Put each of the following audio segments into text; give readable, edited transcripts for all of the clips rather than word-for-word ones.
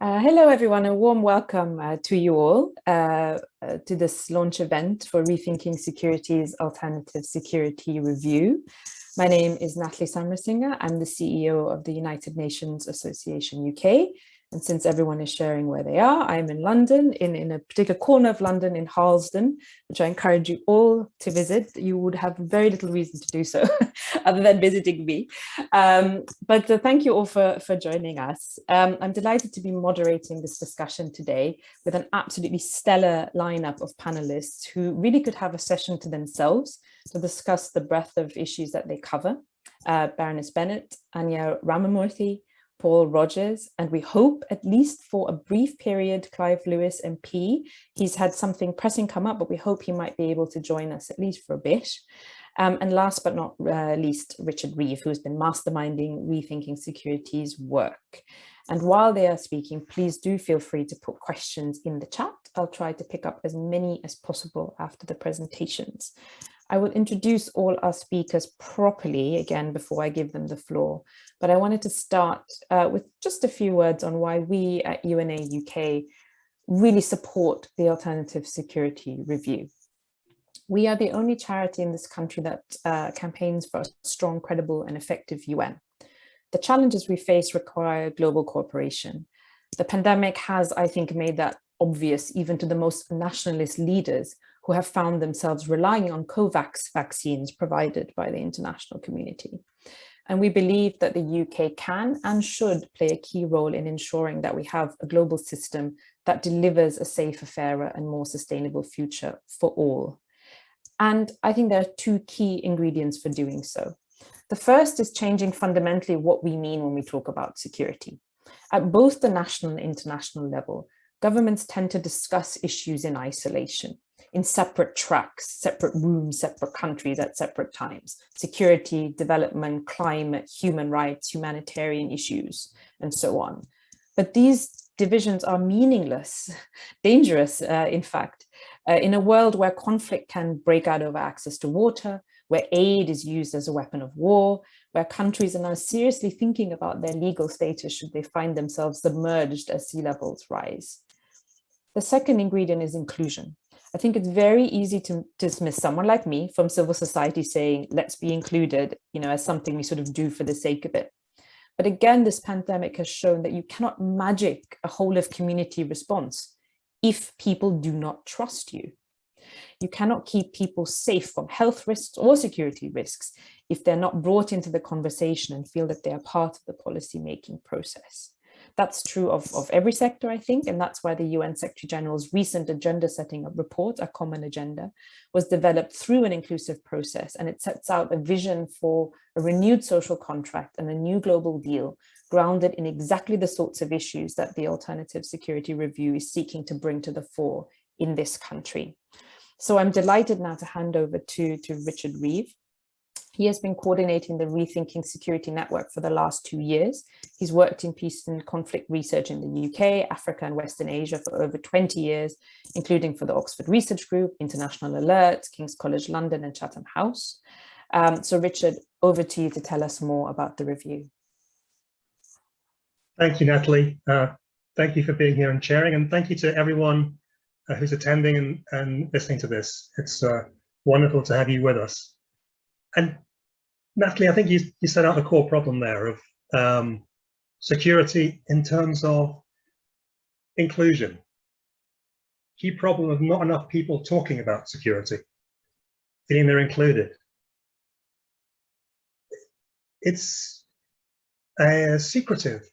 Hello, everyone. A warm welcome to you all to this launch event for Rethinking Security's Alternative Security Review. My name is Natalie Samarasinghe. I'm the CEO of the United Nations Association UK. And since everyone is sharing where they are, I'm in London, in a particular corner of London in Harlesden, which I encourage you all to visit. You would have very little reason to do so other than visiting me. But thank you all for joining us. I'm delighted to be moderating this discussion today with an absolutely stellar lineup of panelists who really could have a session to themselves to discuss the breadth of issues that they cover. Baroness Bennett, Anya Ramamurthy, Paul Rogers, and we hope at least for a brief period, Clive Lewis MP. He's had something pressing come up, but we hope he might be able to join us at least for a bit. And last but not least, Richard Reeve, who's been masterminding Rethinking Security's work. And while they are speaking, please do feel free to put questions in the chat. I'll try to pick up as many as possible after the presentations. I will introduce all our speakers properly again before I give them the floor, but I wanted to start with just a few words on why we at UNA UK really support the Alternative Security Review. We are the only charity in this country that campaigns for a strong, credible and effective UN. The challenges we face require global cooperation. The pandemic has, I think, made that obvious even to the most nationalist leaders who have found themselves relying on COVAX vaccines provided by the international community. And we believe that the UK can and should play a key role in ensuring that we have a global system that delivers a safer, fairer and more sustainable future for all. And I think there are two key ingredients for doing so. The first is changing fundamentally what we mean when we talk about security. At both the national and international level, governments tend to discuss issues in isolation, in separate tracks, separate rooms, separate countries at separate times: security, development, climate, human rights, humanitarian issues, and so on. But these divisions are meaningless, dangerous, in fact, in a world where conflict can break out over access to water, where aid is used as a weapon of war, where countries are now seriously thinking about their legal status should they find themselves submerged as sea levels rise. The second ingredient is inclusion. I think it's very easy to dismiss someone like me from civil society saying, let's be included, as something we sort of do for the sake of it. But again, this pandemic has shown that you cannot magic a whole of community response if people do not trust you. You cannot keep people safe from health risks or security risks if they're not brought into the conversation and feel that they are part of the policy-making process. That's true of every sector, I think, and that's why the UN Secretary General's recent agenda setting up report, A Common Agenda, was developed through an inclusive process, and it sets out a vision for a renewed social contract and a new global deal grounded in exactly the sorts of issues that the Alternative Security Review is seeking to bring to the fore in this country. So I'm delighted now to hand over to Richard Reeve. He has been coordinating the Rethinking Security Network for the last 2 years. He's worked in peace and conflict research in the UK, Africa and Western Asia for over 20 years, including for the Oxford Research Group, International Alert, King's College London and Chatham House. So Richard, over to you to tell us more about the review. Thank you, Natalie. Thank you for being here and sharing, and thank you to everyone who's attending and listening to this. It's wonderful to have you with us. And Natalie, I think you set out the core problem there of security in terms of inclusion. Key problem of not enough people talking about security, feeling they're included. It's a secretive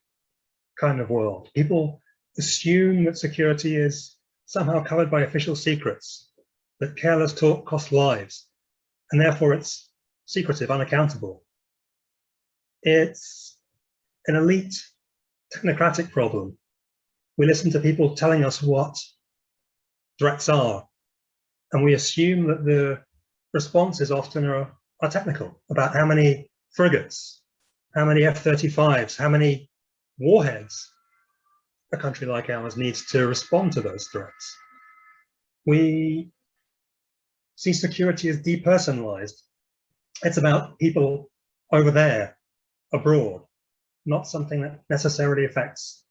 kind of world. People assume that security is somehow covered by official secrets, that careless talk costs lives, and therefore it's secretive, unaccountable. It's an elite technocratic problem. We listen to people telling us what threats are, and we assume that the responses often are technical, about how many frigates, how many F-35s, how many warheads a country like ours needs to respond to those threats. We see security as depersonalized. It's about people over there, abroad, not something that necessarily affects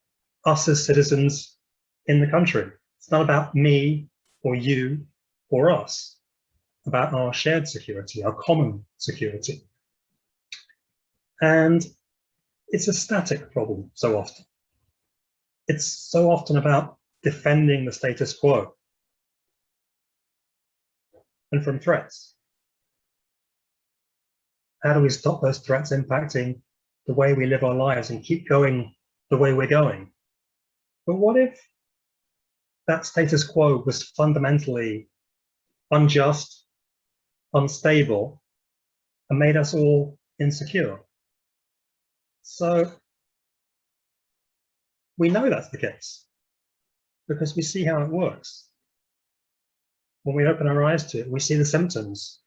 us as citizens in the country. It's not about me or you or us, about our shared security, our common security. And it's a static problem so often. It's so often about defending the status quo and from threats. How do we stop those threats impacting the way we live our lives and keep going the way we're going? But what if that status quo was fundamentally unjust, unstable, and made us all insecure? So we know that's the case because we see how it works. When we open our eyes to it, we see the symptoms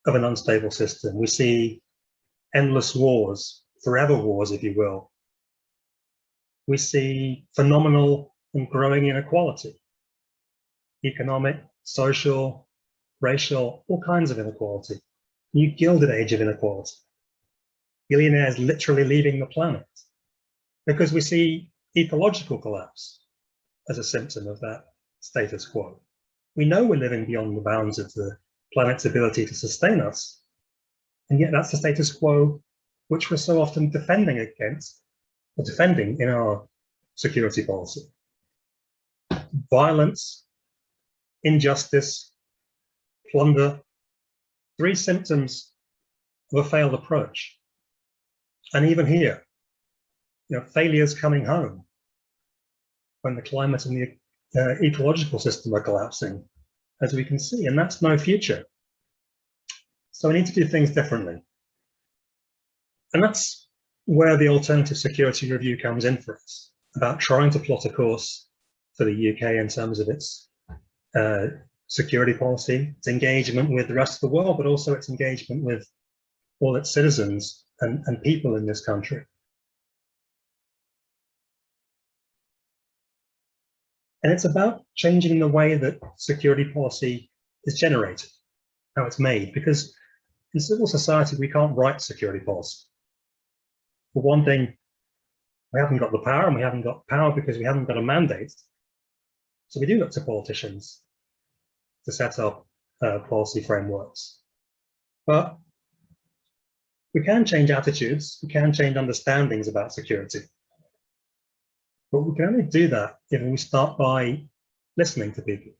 of an unstable system. We see endless wars, forever wars, if you will. We see phenomenal and growing inequality, economic, social, racial, all kinds of inequality. New Gilded Age of inequality. Billionaires literally leaving the planet, because we see ecological collapse as a symptom of that status quo. We know we're living beyond the bounds of the planet's ability to sustain us, and yet that's the status quo which we're so often defending against, or defending in our security policy. Violence, injustice, plunder, three symptoms of a failed approach. And even here, failures coming home when the climate and the ecological system are collapsing, as we can see, and that's no future. So we need to do things differently. And that's where the Alternative Security Review comes in for us, about trying to plot a course for the UK in terms of its security policy, its engagement with the rest of the world, but also its engagement with all its citizens and people in this country. And it's about changing the way that security policy is generated, how it's made, because in civil society, we can't write security policy. For one thing, we haven't got the power, and we haven't got power because we haven't got a mandate. So we do look to politicians to set up policy frameworks. But we can change attitudes, we can change understandings about security. But we can only do that if we start by listening to people.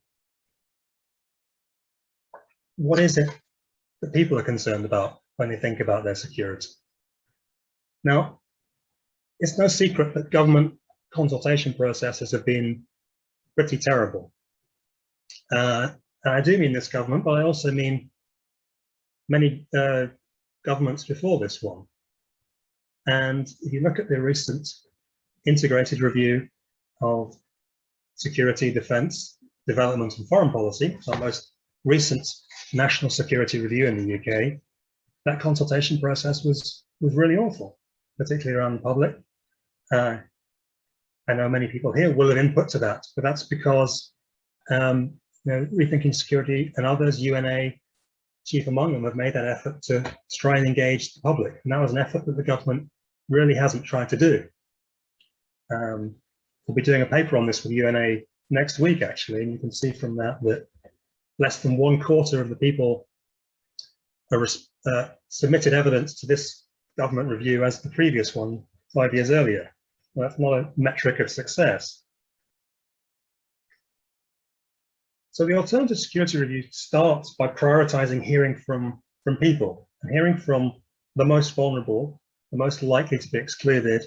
What is it that people are concerned about when they think about their security? Now, it's no secret that government consultation processes have been pretty terrible. And I do mean this government, but I also mean many governments before this one. And if you look at the recent integrated review of security, defence, development and foreign policy, so our most recent national security review in the UK, that consultation process was really awful, particularly around the public. I know many people here will have input to that, but that's because Rethinking Security and others, UNA, chief among them, have made that effort to try and engage the public. And that was an effort that the government really hasn't tried to do. We'll be doing a paper on this with UNA next week, actually, and you can see from that that less than 1/4 of the people submitted evidence to this government review as the previous one 5 years earlier. Well, that's not a metric of success. So the Alternative Security Review starts by prioritizing hearing from people, and hearing from the most vulnerable, the most likely to be excluded,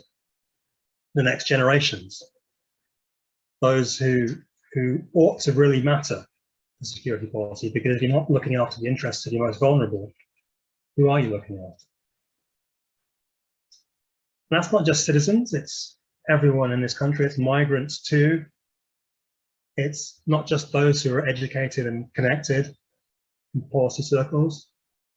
the next generations, those who ought to really matter for security policy, because if you're not looking after the interests of your most vulnerable, who are you looking after? And that's not just citizens, it's everyone in this country, it's migrants too. It's not just those who are educated and connected in policy circles.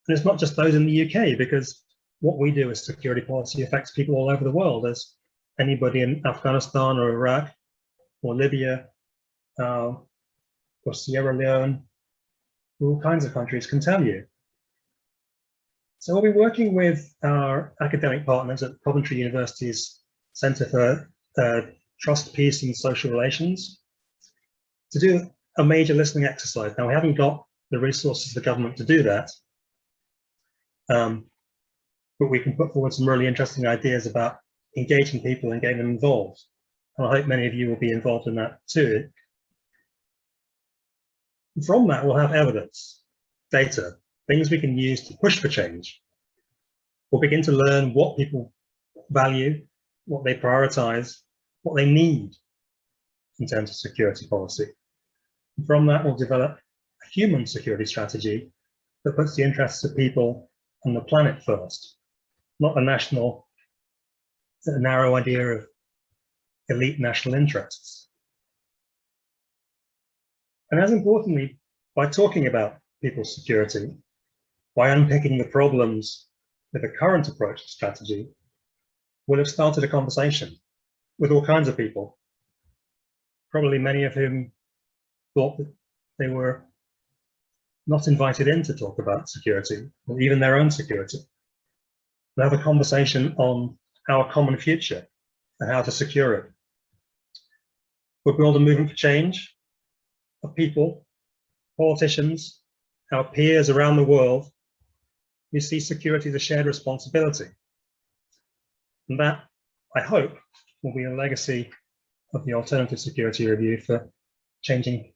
And it's not just those in the UK, because what we do as security policy affects people all over the world, as anybody in Afghanistan or Iraq or Libya or Sierra Leone, all kinds of countries can tell you. So we'll be working with our academic partners at Coventry University's Centre for trust, peace, and social relations, to do a major listening exercise. Now, we haven't got the resources of the government to do that, but we can put forward some really interesting ideas about engaging people and getting them involved. And I hope many of you will be involved in that too. And from that, we'll have evidence, data, things we can use to push for change. We'll begin to learn what people value, what they prioritize, what they need in terms of security policy. And from that, we'll develop a human security strategy that puts the interests of people and the planet first, not a national, a narrow idea of elite national interests. And as importantly, by talking about people's security, by unpicking the problems with a current approach to strategy, we'll have started a conversation with all kinds of people, probably many of whom thought that they were not invited in to talk about security, or even their own security. We'll have a conversation on our common future and how to secure it. We'll build a movement for change of people, politicians, our peers around the world who see security as a shared responsibility. And that, I hope, will be a legacy of the Alternative Security Review for changing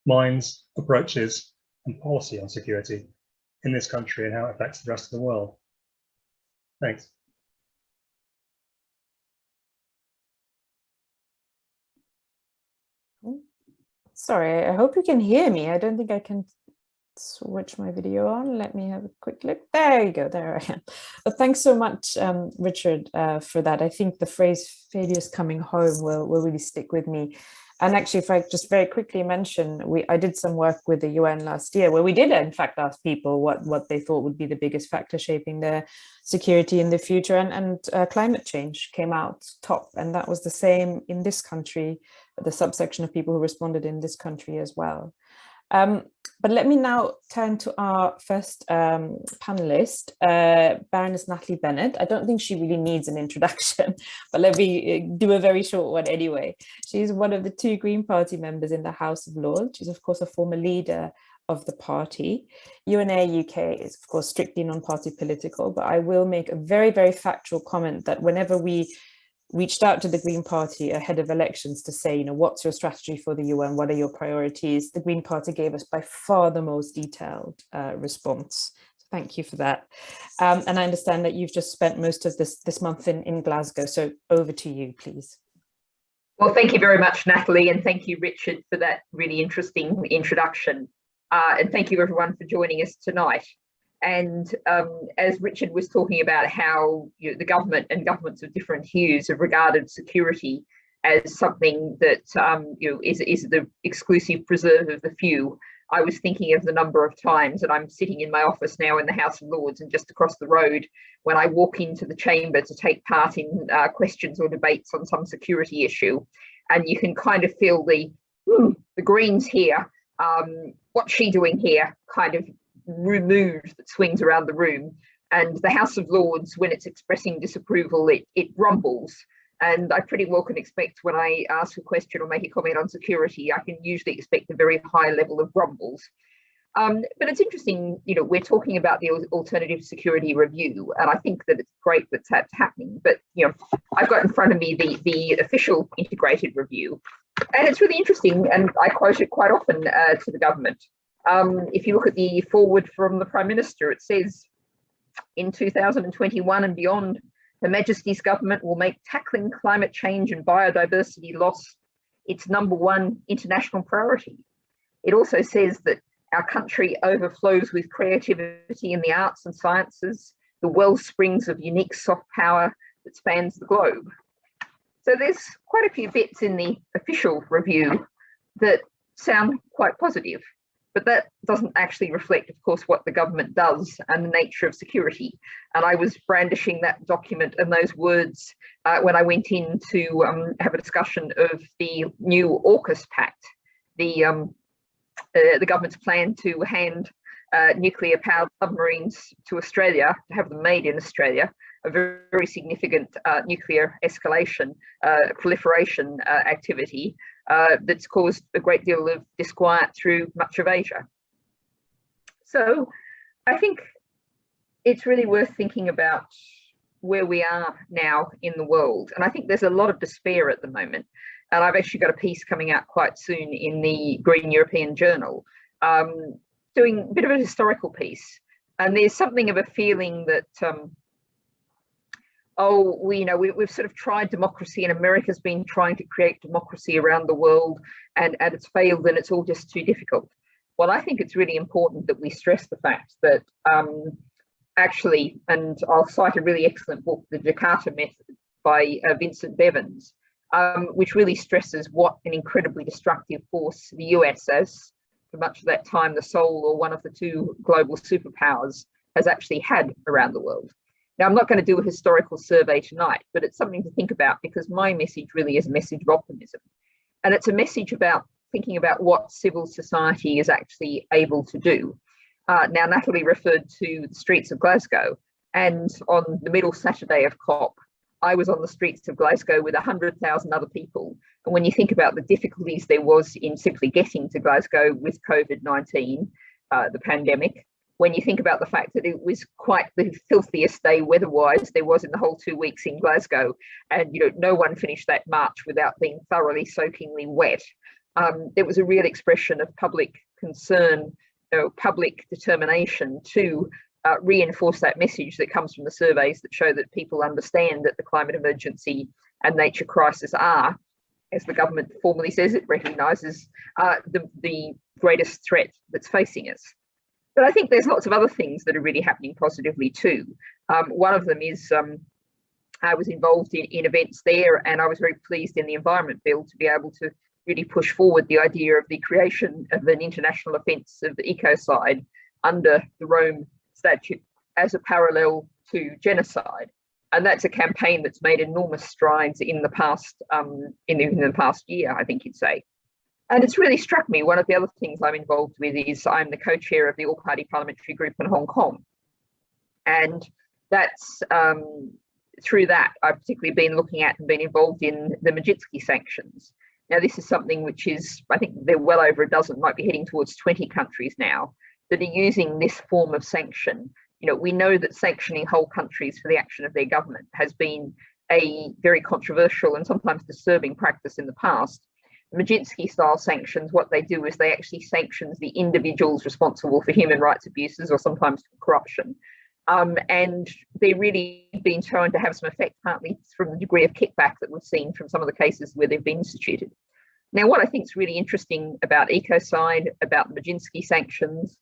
minds, approaches, and policy on security in this country and how it affects the rest of the world. Thanks. Sorry, I hope you can hear me. I don't think I can switch my video on. Let me have a quick look. There you go. There I am. But thanks so much, Richard, for that. I think the phrase "failures coming home" will really stick with me. And actually, if I just very quickly mention, I did some work with the UN last year where we did, in fact, ask people what they thought would be the biggest factor shaping their security in the future. And climate change came out top. And that was the same in this country, the subsection of people who responded in this country as well. But let me now turn to our first panelist, Baroness Natalie Bennett. I don't think she really needs an introduction, but let me do a very short one anyway. She's one of the 2 Green Party members in the House of Lords. She's, of course, a former leader of the party. UNA UK is, of course, strictly non-party political, but I will make a very, very factual comment that whenever we reached out to the Green Party ahead of elections to say, what's your strategy for the UN? What are your priorities? The Green Party gave us by far the most detailed response. So thank you for that. And I understand that you've just spent most of this month in Glasgow. So over to you, please. Well, thank you very much, Natalie, and thank you, Richard, for that really interesting introduction. And thank you, everyone, for joining us tonight. And as Richard was talking about how the government and governments of different hues have regarded security as something that is the exclusive preserve of the few, I was thinking of the number of times that I'm sitting in my office now in the House of Lords and just across the road when I walk into the chamber to take part in questions or debates on some security issue, and you can kind of feel the Greens here, what's she doing here kind of mood that swings around the room. And the House of Lords, when it's expressing disapproval, it rumbles. And I pretty well can expect when I ask a question or make a comment on security, I can usually expect a very high level of rumbles. But it's interesting, we're talking about the Alternative Security Review, and I think that it's great that's happening. But I've got in front of me the official integrated review, and it's really interesting, and I quote it quite often to the government. If you look at the forward from the Prime Minister, it says, in 2021 and beyond, Her Majesty's government will make tackling climate change and biodiversity loss its #1 international priority. It also says that our country overflows with creativity in the arts and sciences, the well springs of unique soft power that spans the globe. So there's quite a few bits in the official review that sound quite positive. But that doesn't actually reflect, of course, what the government does and the nature of security. And I was brandishing that document and those words when I went in to have a discussion of the new AUKUS Pact, the government's plan to hand nuclear-powered submarines to Australia, to have them made in Australia, a very, very significant nuclear escalation, proliferation activity that's caused a great deal of disquiet through much of Asia. So I think it's really worth thinking about where we are now in the world. And I think there's a lot of despair at the moment. And I've actually got a piece coming out quite soon in the Green European Journal, doing a bit of a historical piece. And there's something of a feeling that, we've sort of tried democracy, and America's been trying to create democracy around the world, and it's failed, and it's all just too difficult. Well, I think it's really important that we stress the fact that actually, and I'll cite a really excellent book, The Jakarta Method by Vincent Bevins, which really stresses what an incredibly destructive force the US, as for much of that time the sole or one of the two global superpowers, has actually had around the world. Now, I'm not going to do a historical survey tonight, but it's something to think about, because my message really is a message of optimism. And it's a message about thinking about what civil society is actually able to do. Now, Natalie referred to the streets of Glasgow, and on the middle Saturday of COP, I was on the streets of Glasgow with 100,000 other people. And when you think about the difficulties there was in simply getting to Glasgow with COVID-19, the pandemic, when you think about the fact that it was quite the filthiest day weather-wise there was in the whole 2 weeks in Glasgow, and no one finished that march without being thoroughly soakingly wet. There was a real expression of public concern, public determination to reinforce that message that comes from the surveys that show that people understand that the climate emergency and nature crisis are, as the government formally says, it recognises the greatest threat that's facing us. But I think there's lots of other things that are really happening positively too. One of them is I was involved in events there, and I was very pleased in the Environment Bill to be able to really push forward the idea of the creation of an international offence of ecocide under the Rome Statute as a parallel to genocide. And that's a campaign that's made enormous strides in the past, in the past year, I think you'd say. And it's really struck me, one of the other things I'm involved with is I'm the co-chair of the All-Party Parliamentary Group in Hong Kong. And that's through that, I've particularly been looking at and been involved in the Magnitsky sanctions. Now, this is something which is, I think they're well over a dozen, might be heading towards 20 countries now that are using this form of sanction. We know that sanctioning whole countries for the action of their government has been a very controversial and sometimes disturbing practice in the past. Magnitsky style sanctions, what they do is they actually sanction the individuals responsible for human rights abuses or sometimes corruption. And they've really been shown to have some effect, partly from the degree of kickback that we've seen from some of the cases where they've been instituted. Now, what I think is really interesting about ecocide, about the Magnitsky sanctions,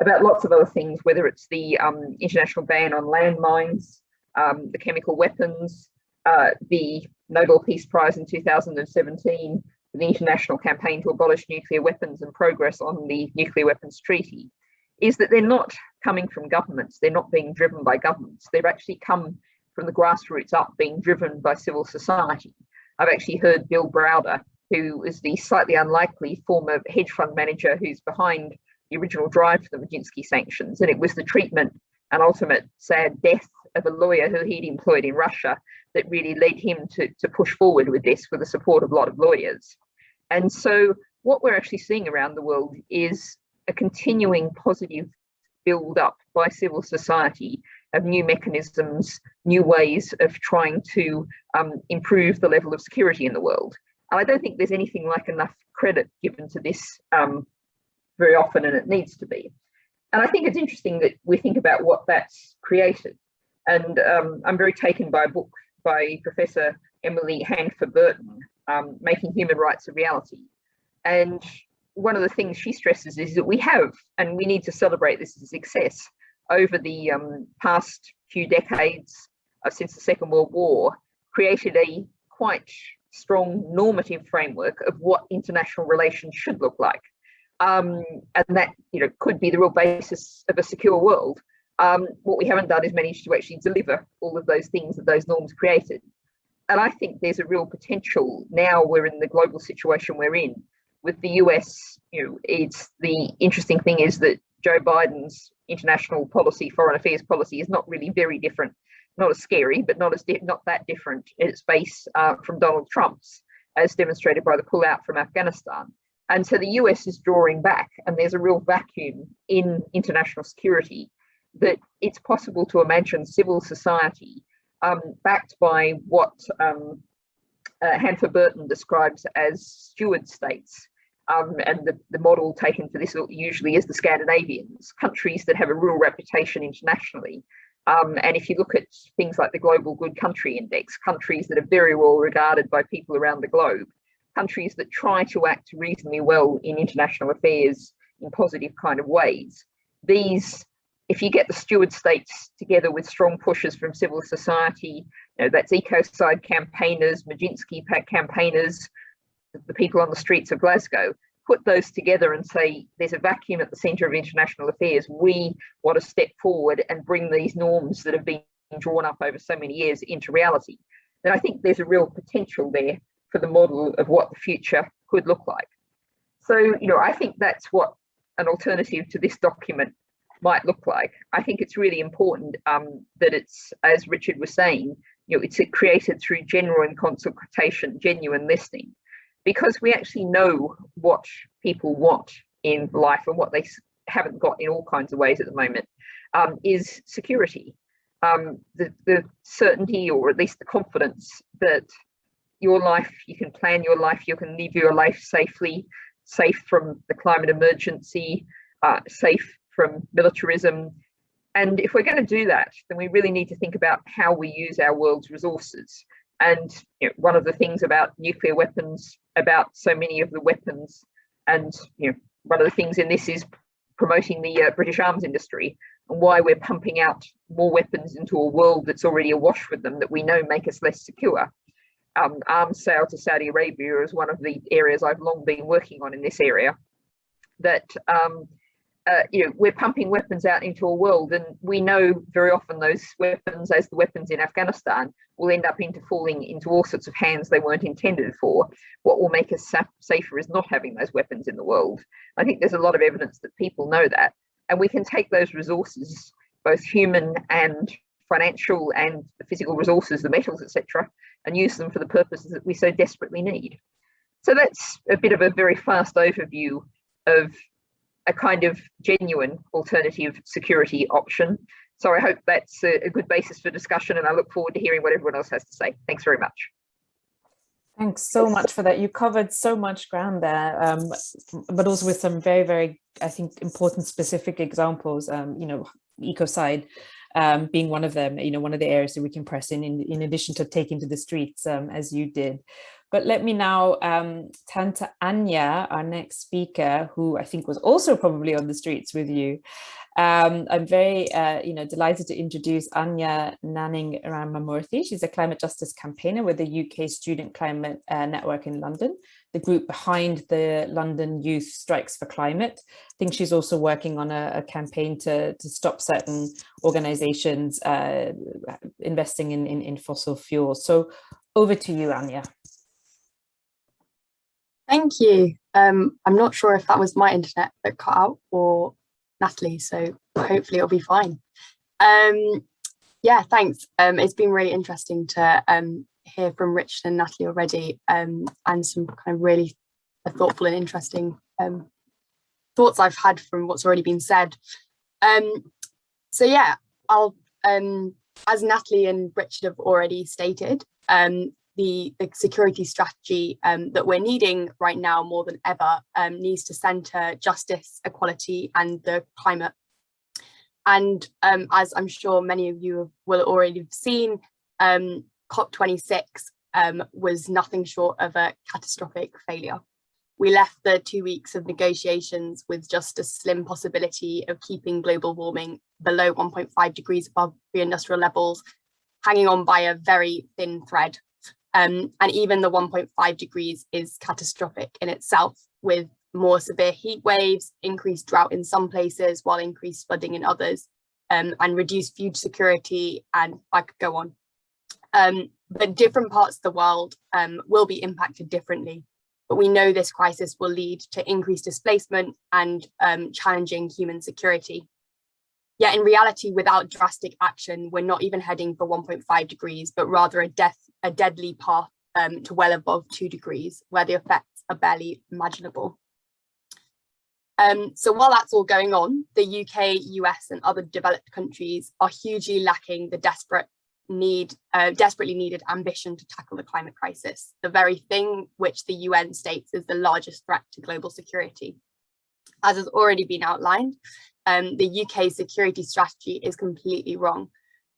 about lots of other things, whether it's the international ban on landmines, the chemical weapons, the Nobel Peace Prize in 2017, the international campaign to abolish nuclear weapons and progress on the Nuclear Weapons Treaty, is that they're not coming from governments. They're not being driven by governments. They've actually come from the grassroots up, being driven by civil society. I've actually heard Bill Browder, who is the slightly unlikely former hedge fund manager who's behind the original drive for the Magnitsky sanctions. And it was the treatment and ultimate sad death of a lawyer who he'd employed in Russia that really led him to push forward with this with the support of a lot of lawyers. And so what we're actually seeing around the world is a continuing positive build up by civil society of new mechanisms, new ways of trying to improve the level of security in the world. And I don't think there's anything like enough credit given to this very often, and it needs to be. And I think it's interesting that we think about what that's created. And I'm very taken by a book by Professor Emily Handford-Burton, Making Human Rights a Reality. And one of the things she stresses is that we have, and we need to celebrate this as a success, over the past few decades since the Second World War, created a quite strong normative framework of what international relations should look like. And that could be the real basis of a secure world. What we haven't done is managed to actually deliver all of those things that those norms created. And I think there's a real potential now we're in the global situation we're in with the US. It's the interesting thing is that Joe Biden's international policy, foreign affairs policy, is not really very different, not as scary, but not that different in its base from Donald Trump's, as demonstrated by the pullout from Afghanistan. And so the US is drawing back, and there's a real vacuum in international security that it's possible to imagine civil society backed by what Hanford Burton describes as steward states. And the model taken for this usually is the Scandinavians, countries that have a real reputation internationally. And if you look at things like the Global Good Country Index, countries that are very well regarded by people around the globe, countries that try to act reasonably well in international affairs in positive kind of ways. These, if you get the steward states together with strong pushes from civil society, that's ecocide campaigners, Majinsky campaigners, the people on the streets of Glasgow, put those together and say there's a vacuum at the centre of international affairs. We want to step forward and bring these norms that have been drawn up over so many years into reality. Then I think there's a real potential there for the model of what the future could look like. So, I think that's what an alternative to this document might look like. I think it's really important that it's, as Richard was saying, it's created through genuine consultation, genuine listening, because we actually know what people want in life and what they haven't got in all kinds of ways at the moment is security. The certainty, or at least the confidence that your life, you can plan your life, you can live your life safely, safe from the climate emergency, safe from militarism. And if we're going to do that, then we really need to think about how we use our world's resources. And one of the things about nuclear weapons, about so many of the weapons, and one of the things in this is promoting the British arms industry, and why we're pumping out more weapons into a world that's already awash with them that we know make us less secure. Arms sale to Saudi Arabia is one of the areas I've long been working on in this area, that we're pumping weapons out into a world, and we know very often those weapons, as the weapons in Afghanistan, will end up falling into all sorts of hands they weren't intended for. What will make us safer is not having those weapons in the world. I think there's a lot of evidence that people know that, and we can take those resources, both human and financial and the physical resources, the metals, etc., and use them for the purposes that we so desperately need. So that's a bit of a very fast overview of a kind of genuine alternative security option. So I hope that's a good basis for discussion, and I look forward to hearing what everyone else has to say. Thanks very much. Thanks so much for that. You covered so much ground there, but also with some very, very, I think, important specific examples, ecocide being one of them, one of the areas that we can press in addition to taking to the streets, as you did. But let me now turn to Anya, our next speaker, who I think was also probably on the streets with you. I'm very, delighted to introduce Anya Nanning Ramamurthy. She's a climate justice campaigner with the UK Student Climate Network in London, the group behind the London Youth Strikes for Climate. I think she's also working on a campaign to stop certain organisations investing in fossil fuels. So over to you, Anya. Thank you. I'm not sure if that was my internet that cut out or Natalie, so hopefully it'll be fine. Yeah, thanks. It's been really interesting to hear from Richard and Natalie already, and some kind of really thoughtful and interesting thoughts I've had from what's already been said. So yeah, I'll, as Natalie and Richard have already stated, the security strategy that we're needing right now more than ever needs to centre justice, equality and the climate. And as I'm sure many of you will already have seen, COP26 was nothing short of a catastrophic failure. We left the 2 weeks of negotiations with just a slim possibility of keeping global warming below 1.5 degrees above pre-industrial levels, hanging on by a very thin thread. And even the 1.5 degrees is catastrophic in itself, with more severe heat waves, increased drought in some places, while increased flooding in others, and reduced food security, and I could go on. But different parts of the world will be impacted differently. But we know this crisis will lead to increased displacement and challenging human security. Yet in reality, without drastic action, we're not even heading for 1.5 degrees, but rather a deadly path to well above 2 degrees, where the effects are barely imaginable. So while that's all going on, the UK, US and other developed countries are hugely lacking the desperately needed ambition to tackle the climate crisis, the very thing which the UN states is the largest threat to global security. As has already been outlined, the UK security strategy is completely wrong.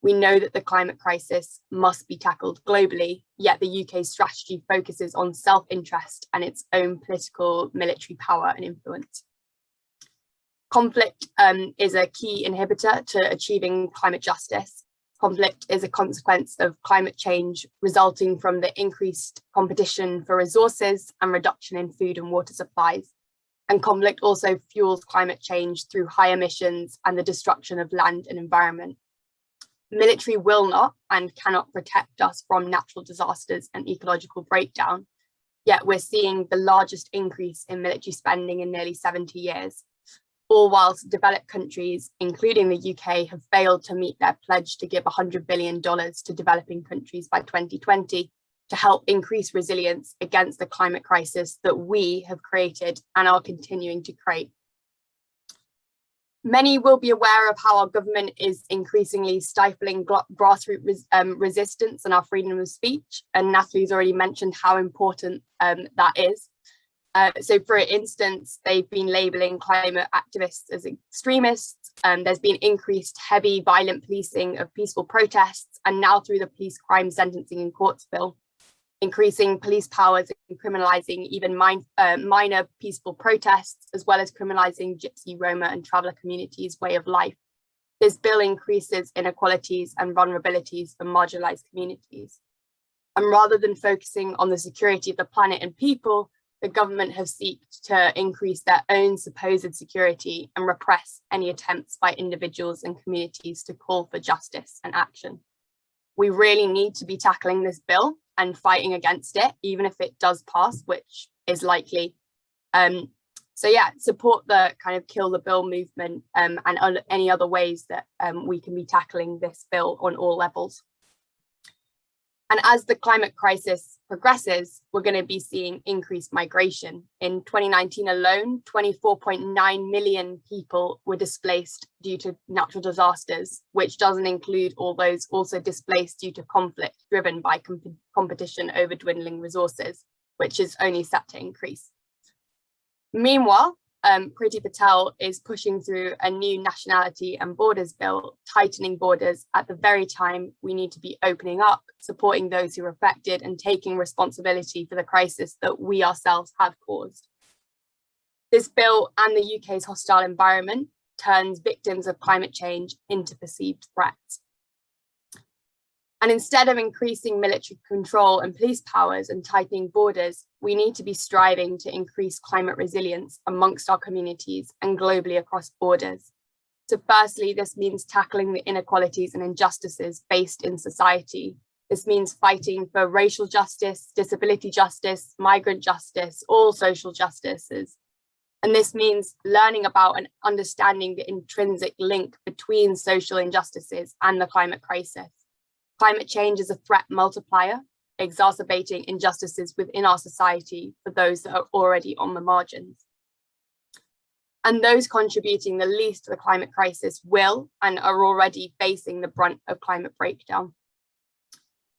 We know that the climate crisis must be tackled globally, yet the UK strategy focuses on self-interest and its own political military power and influence. Conflict is a key inhibitor to achieving climate justice. Conflict is a consequence of climate change resulting from the increased competition for resources and reduction in food and water supplies. And conflict also fuels climate change through high emissions and the destruction of land and environment. Military will not and cannot protect us from natural disasters and ecological breakdown, yet we're seeing the largest increase in military spending in nearly 70 years. All whilst developed countries, including the UK, have failed to meet their pledge to give $100 billion to developing countries by 2020 to help increase resilience against the climate crisis that we have created and are continuing to create. Many will be aware of how our government is increasingly stifling grassroots resistance and our freedom of speech, and Natalie's already mentioned how important that is. So for instance, they've been labelling climate activists as extremists. There's been increased heavy violent policing of peaceful protests, and now through the Police Crime Sentencing in Courts Bill, increasing police powers and criminalising even minor peaceful protests, as well as criminalising Gypsy, Roma and traveller communities' way of life. This bill increases inequalities and vulnerabilities for marginalised communities. And rather than focusing on the security of the planet and people, the government have sought to increase their own supposed security and repress any attempts by individuals and communities to call for justice and action. We really need to be tackling this bill and fighting against it, even if it does pass, which is likely. So yeah, support the kind of kill the bill movement and any other ways that we can be tackling this bill on all levels. And as the climate crisis progresses, we're going to be seeing increased migration. In 2019 alone, 24.9 million people were displaced due to natural disasters, which doesn't include all those also displaced due to conflict driven by competition over dwindling resources, which is only set to increase. Meanwhile, Priti Patel is pushing through a new nationality and borders bill, tightening borders at the very time we need to be opening up, supporting those who are affected and taking responsibility for the crisis that we ourselves have caused. This bill and the UK's hostile environment turns victims of climate change into perceived threats. And instead of increasing military control and police powers and tightening borders, we need to be striving to increase climate resilience amongst our communities and globally across borders. So firstly, this means tackling the inequalities and injustices based in society. This means fighting for racial justice, disability justice, migrant justice, all social justices. And this means learning about and understanding the intrinsic link between social injustices and the climate crisis. Climate change is a threat multiplier, exacerbating injustices within our society for those that are already on the margins. And those contributing the least to the climate crisis will and are already facing the brunt of climate breakdown.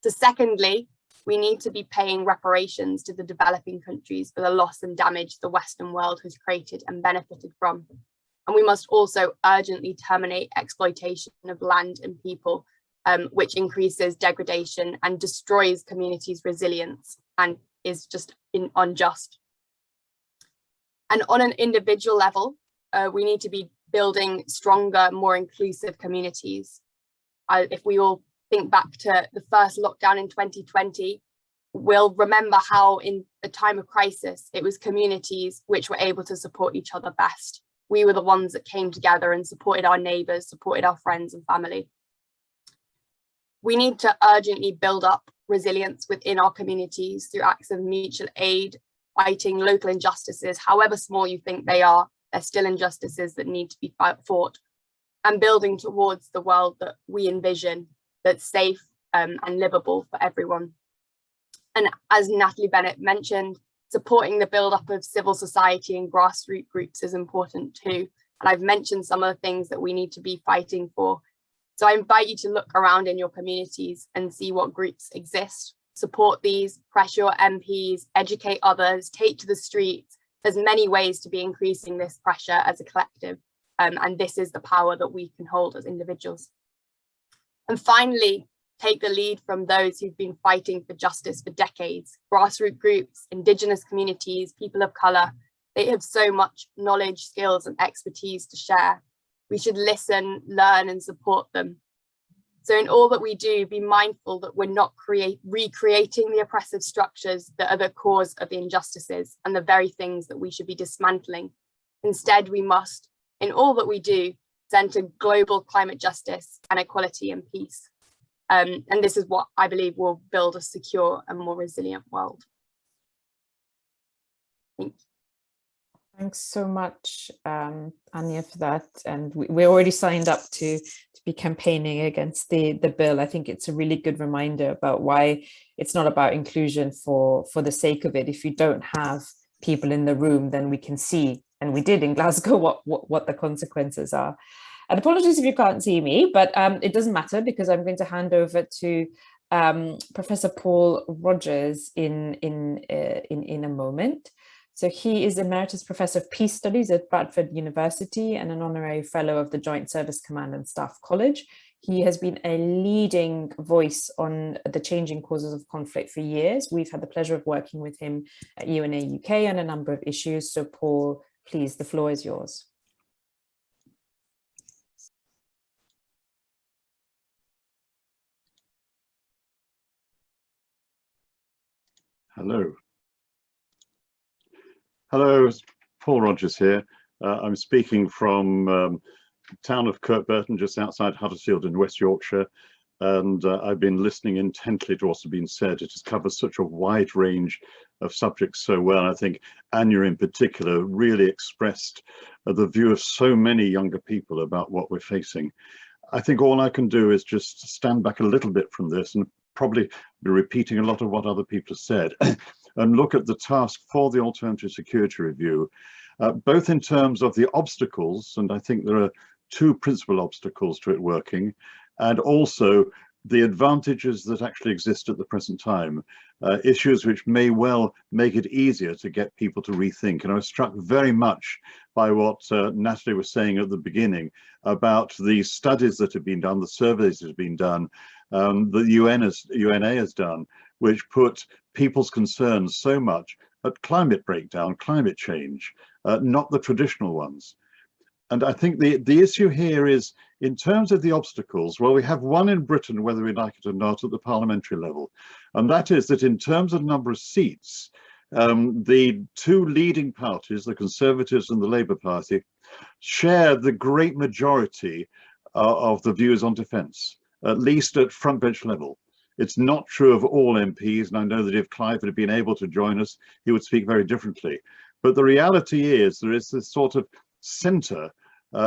So secondly, we need to be paying reparations to the developing countries for the loss and damage the Western world has created and benefited from. And we must also urgently terminate exploitation of land and people, which increases degradation and destroys communities' resilience and is just unjust. And on an individual level, we need to be building stronger, more inclusive communities. If we all think back to the first lockdown in 2020, we'll remember how in a time of crisis, it was communities which were able to support each other best. We were the ones that came together and supported our neighbours, supported our friends and family. We need to urgently build up resilience within our communities through acts of mutual aid, fighting local injustices, however small you think they are, they're still injustices that need to be fought. and building towards the world that we envision, that's safe and livable for everyone. And as Natalie Bennett mentioned, supporting the build-up of civil society and grassroots groups is important too. And I've mentioned some of the things that we need to be fighting for. So I invite you to look around in your communities and see what groups exist, support these, pressure your MPs, educate others, take to the streets. There's many ways to be increasing this pressure as a collective. And this is the power that we can hold as individuals. And finally, take the lead from those who've been fighting for justice for decades. Grassroots groups, Indigenous communities, people of colour, they have so much knowledge, skills and expertise to share. We should listen, learn and support them. So in all that we do, be mindful that we're not recreating the oppressive structures that are the cause of the injustices and the very things that we should be dismantling. Instead, we must, in all that we do, centre global climate justice and equality and peace. And this is what I believe will build a secure and more resilient world. Thank you. Thanks so much, Anya, for that. And we're already signed up to be campaigning against the bill. I think it's a really good reminder about why it's not about inclusion for the sake of it. If you don't have people in the room, then we can see, and we did in Glasgow, what the consequences are. And apologies if you can't see me, but it doesn't matter because I'm going to hand over to Professor Paul Rogers in a moment. So he is Emeritus Professor of Peace Studies at Bradford University and an Honorary Fellow of the Joint Service Command and Staff College. He has been a leading voice on the changing causes of conflict for years. We've had the pleasure of working with him at UNA UK on a number of issues. So Paul, please, the floor is yours. Hello. Hello, Paul Rogers here. I'm speaking from the town of Kirkburton, just outside Huddersfield in West Yorkshire. And I've been listening intently to what's been said. It has covered such a wide range of subjects so well. I think Anya in particular really expressed the view of so many younger people about what we're facing. I think all I can do is just stand back a little bit from this and probably be repeating a lot of what other people have said and look at the task for the Alternative Security Review, both in terms of the obstacles, and I think there are two principal obstacles to it working, and also the advantages that actually exist at the present time, issues which may well make it easier to get people to rethink. And I was struck very much by what Natalie was saying at the beginning about the studies that have been done, the surveys that have been done, the UNA has done, which put people's concerns so much at climate breakdown, climate change, not the traditional ones. And I think the issue here is, in terms of the obstacles, well, we have one in Britain, whether we like it or not, at the parliamentary level. And that is that in terms of number of seats, the two leading parties, the Conservatives and the Labour Party, share the great majority of the views on defence, at least at front bench level. It's not true of all MPs, and I know that if Clive had been able to join us, he would speak very differently. But the reality is there is this sort of centre,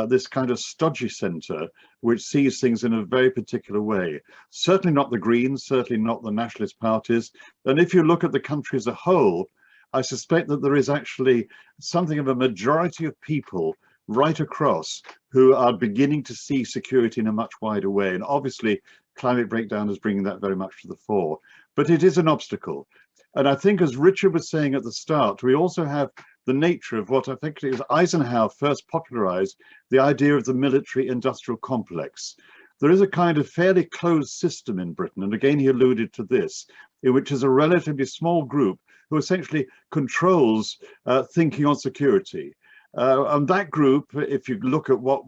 this kind of stodgy centre, which sees things in a very particular way. Certainly not the Greens, certainly not the nationalist parties. And if you look at the country as a whole, I suspect that there is actually something of a majority of people right across who are beginning to see security in a much wider way. And obviously, climate breakdown is bringing that very much to the fore. But it is an obstacle. And I think, as Richard was saying at the start, we also have the nature of what I think it was Eisenhower first popularized, the idea of the military-industrial complex. There is a kind of fairly closed system in Britain, and again he alluded to this, in which is a relatively small group who essentially controls thinking on security. And that group, if you look at what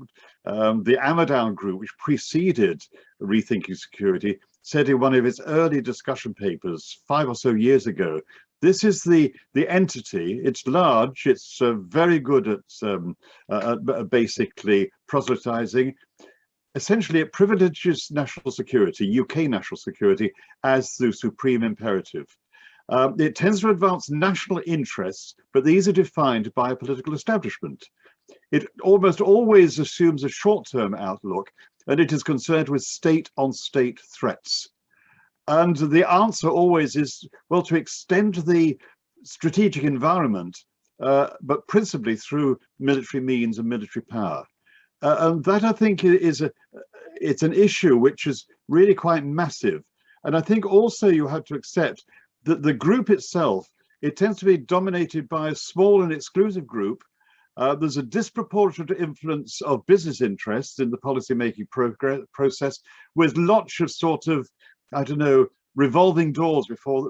the Amadown group, which preceded Rethinking Security, said in one of its early discussion papers 5 or so years ago, this is the entity. It's large, it's very good at basically proselytizing. Essentially, it privileges national security, UK national security, as the supreme imperative. It tends to advance national interests, but these are defined by a political establishment. it almost always assumes a short-term outlook, and it is concerned with state-on-state threats. And the answer always is, well, to extend the strategic environment, but principally through military means and military power. And that, I think, it's an issue which is really quite massive. And I think also you have to accept that the group itself, it tends to be dominated by a small and exclusive group. There's a disproportionate influence of business interests in the policy-making process, with lots of sort of, I don't know, revolving doors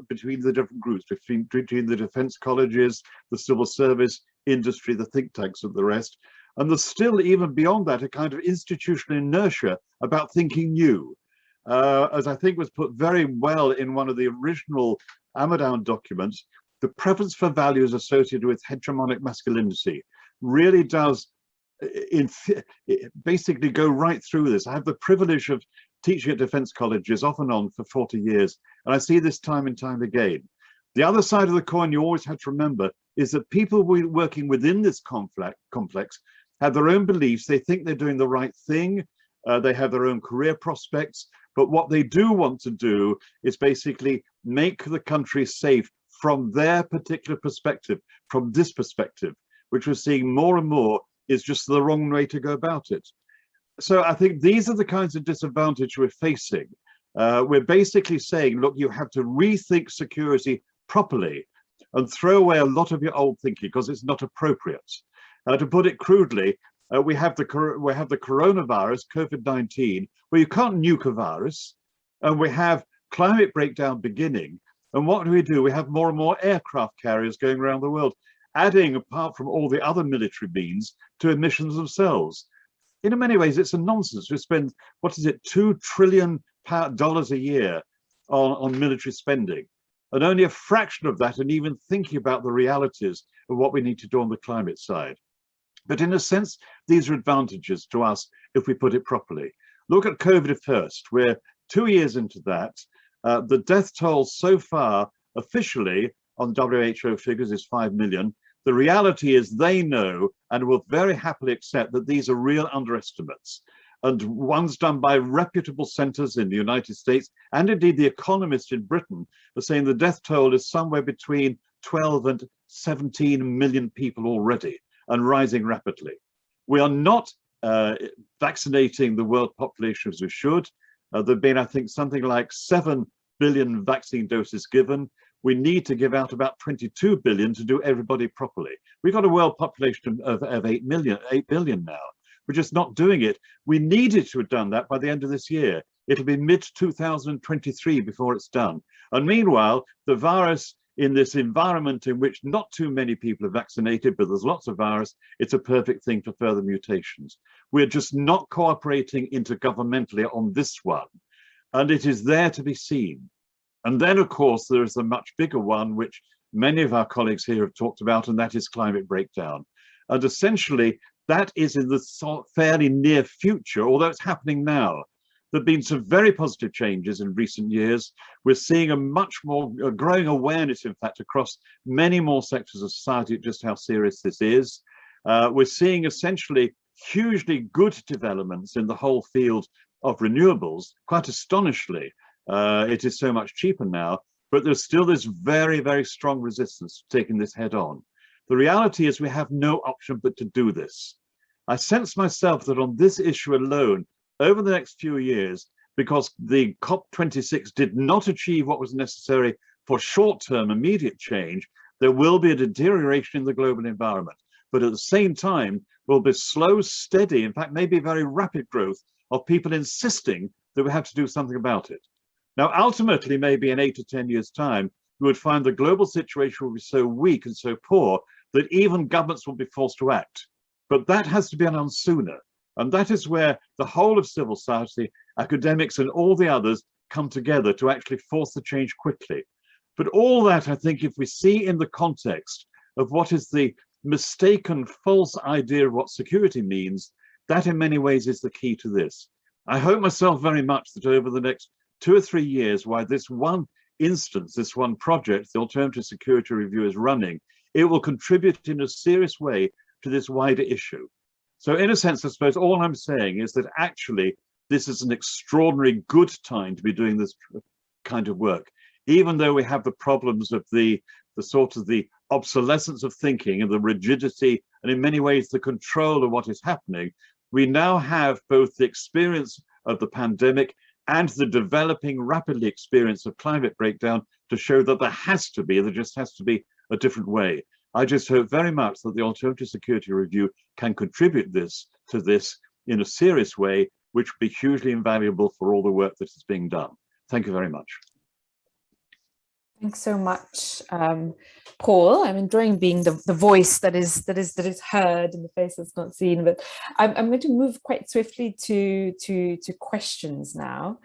between the different groups, between the defence colleges, the civil service, industry, the think tanks and the rest. And there's still, even beyond that, a kind of institutional inertia about thinking new. As I think was put very well in one of the original Amadown documents, the preference for values associated with hegemonic masculinity really does basically go right through this. I have the privilege of teaching at defence colleges off and on for 40 years, and I see this time and time again. The other side of the coin you always have to remember is that people working within this complex have their own beliefs. They think they're doing the right thing. They have their own career prospects, but what they do want to do is basically make the country safe from their particular perspective, from this perspective, which we're seeing more and more is just the wrong way to go about it. So I think these are the kinds of disadvantage we're facing. We're basically saying, look, you have to rethink security properly and throw away a lot of your old thinking because it's not appropriate. To put it crudely, we have the coronavirus, COVID-19, where you can't nuke a virus, and we have climate breakdown beginning. And what do? We have more and more aircraft carriers going around the world, adding, apart from all the other military means, to emissions themselves. In many ways, it's a nonsense. We spend, what is it, $2 trillion a year on military spending, and only a fraction of that, and even thinking about the realities of what we need to do on the climate side. But in a sense, these are advantages to us if we put it properly. Look at COVID first. We're 2 years into that. The death toll so far, officially, on WHO figures is 5 million. The reality is they know and will very happily accept that these are real underestimates. And ones done by reputable centres in the United States, and indeed the Economist in Britain, are saying the death toll is somewhere between 12 and 17 million people already, and rising rapidly. We are not vaccinating the world population as we should. There have been, I think, something like 7 billion vaccine doses given. We need to give out about 22 billion to do everybody properly. We've got a world population of 8 billion now. We're just not doing it. We needed to have done that by the end of this year. It'll be mid-2023 before it's done. And meanwhile, the virus, in this environment in which not too many people are vaccinated, but there's lots of virus, it's a perfect thing for further mutations. We're just not cooperating intergovernmentally on this one, and it is there to be seen. And then, of course, there is a much bigger one, which many of our colleagues here have talked about, and that is climate breakdown. And essentially, that is in the fairly near future, although it's happening now. There have been some very positive changes in recent years. We're seeing a growing awareness, in fact, across many more sectors of society, just how serious this is. We're seeing essentially hugely good developments in the whole field of renewables, quite astonishingly. It is so much cheaper now, but there's still this very, very strong resistance to taking this head on. The reality is we have no option but to do this. I sense myself that on this issue alone, over the next few years, because the COP26 did not achieve what was necessary for short-term immediate change, there will be a deterioration in the global environment. But at the same time, will be slow, steady, in fact, maybe very rapid growth of people insisting that we have to do something about it. Now, ultimately, maybe in 8 to 10 years' time, we would find the global situation will be so weak and so poor that even governments will be forced to act. But that has to be announced sooner. And that is where the whole of civil society, academics and all the others come together to actually force the change quickly. But all that, I think, if we see in the context of what is the mistaken, false idea of what security means, that in many ways is the key to this. I hope myself very much that over the next 2 or 3 years, while this one instance, this one project, the Alternative Security Review is running, it will contribute in a serious way to this wider issue. So in a sense, I suppose all I'm saying is that actually this is an extraordinary good time to be doing this kind of work, even though we have the problems of the sort of the obsolescence of thinking and the rigidity and in many ways the control of what is happening. We now have both the experience of the pandemic and the developing rapidly experience of climate breakdown to show that there just has to be a different way. I just hope very much that the Alternative Security Review can contribute to this in a serious way, which would be hugely invaluable for all the work that is being done. Thank you very much. Thanks so much, Paul. I'm enjoying being the voice that is heard and the face that's not seen. But I'm going to move quite swiftly to questions now.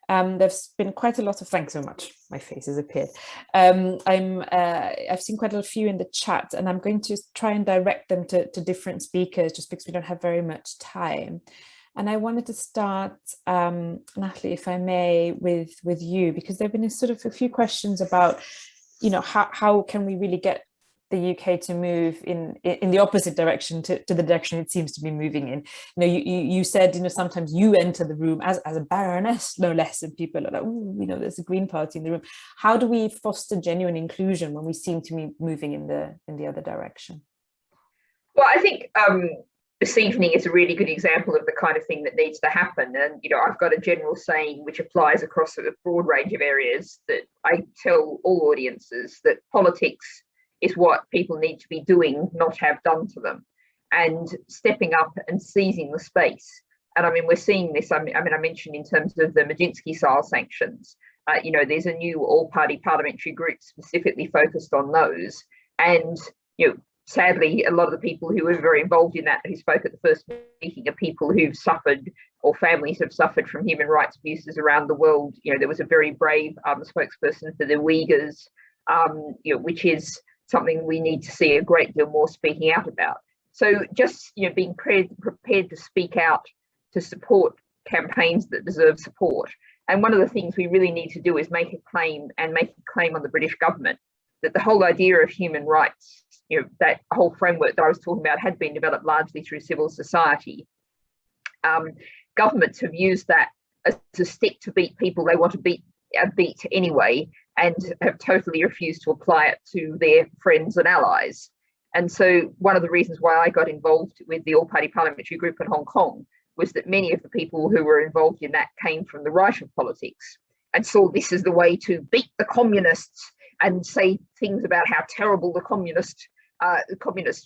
There's been quite a lot of thanks so much. My face has appeared. I've seen quite a few in the chat, and I'm going to try and direct them to different speakers, just because we don't have very much time. And I wanted to start, Natalie, if I may, with you, because there have been a few questions about, how can we really get the UK to move in the opposite direction to the direction it seems to be moving in. You said, sometimes you enter the room as a Baroness, no less, and people are like, oh, there's a Green Party in the room. How do we foster genuine inclusion when we seem to be moving in the other direction? Well, I think this evening is a really good example of the kind of thing that needs to happen. And, I've got a general saying which applies across a broad range of areas that I tell all audiences, that politics is what people need to be doing, not have done to them, and stepping up and seizing the space. And we're seeing this. I mentioned in terms of the Majinsky style sanctions, there's a new all-party parliamentary group specifically focused on those. And, sadly, a lot of the people who were very involved in that, who spoke at the first meeting, are people who've suffered, or families have suffered, from human rights abuses around the world. There was a very brave spokesperson for the Uyghurs, which is something we need to see a great deal more speaking out about. So just being prepared to speak out to support campaigns that deserve support. And one of the things we really need to do is make a claim on the British government that the whole idea of human rights, that whole framework that I was talking about, had been developed largely through civil society. Governments have used that as a stick to beat people they want to beat anyway, and have totally refused to apply it to their friends and allies. And so one of the reasons why I got involved with the all-party parliamentary group in Hong Kong was that many of the people who were involved in that came from the right of politics and saw this as the way to beat the communists and say things about how terrible the communists